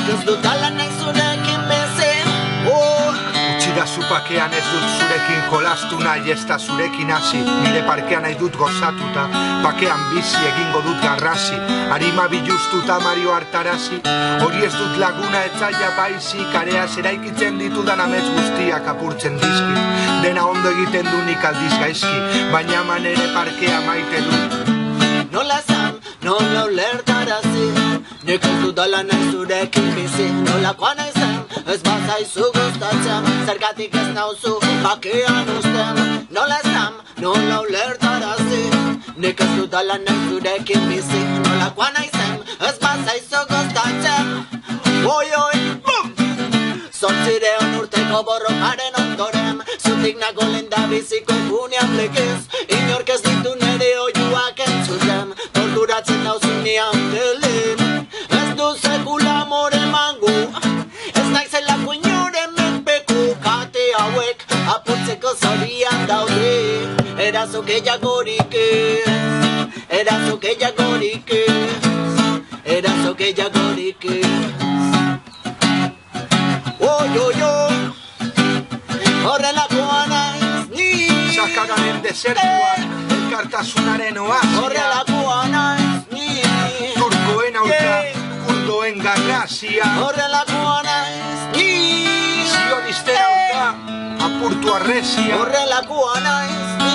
nik ez dut ala nahi zurekin bizi. Utxida zupakean ez dut zurekin jolastu nahi, ez da zurekin hasi. Nire parkean nahi dut gozatuta, bakean bizi egingo dut garrasi. Arima biluztuta Mario hartarazi, hori ez dut laguna etzaia baizik. Areaz eraikitzen ditudan amets guztiak apurtzen dizkit. Dena ondo egiten du nik aldiz gaizki, baina manere parkea maite dut. Nola esan, nola ulertarazi, nik ez dut ala nahi zurekin bizi. Nolakoa nahi zen, ez bazaizu gustatzen, zergatik ez nauzu bakean uzten. Nola esan, nola ulertarazi, nik ez dut ala nahi zurekin bizi. Nolakoa nahi zen, ez bazaizu gustatzen. Oi, oi, bum! Zortzireon urteko borrokaren ondoren, zutik nago lendabiziko egunean lekez. Inork ez ditu nere oiuak entzuten, torturatzen dauzunean telen. Ez du sekula amore mangu, ez naizelako inoren menpeku. Kate hauek apurtzeko zorian daude, eraso gehiagorik ez, eraso gehiagorik ez, eraso gehiagorik ez. Horrelakoa naiz ni, Sakararen desertuan, elkartasunaren oasia. horrelakoa naiz ni, Turkoen aurka, kurdoen garrasia. horrelakoa naiz ni, Zionisten aurka, apurtu arresia. horrelakoa naiz ni.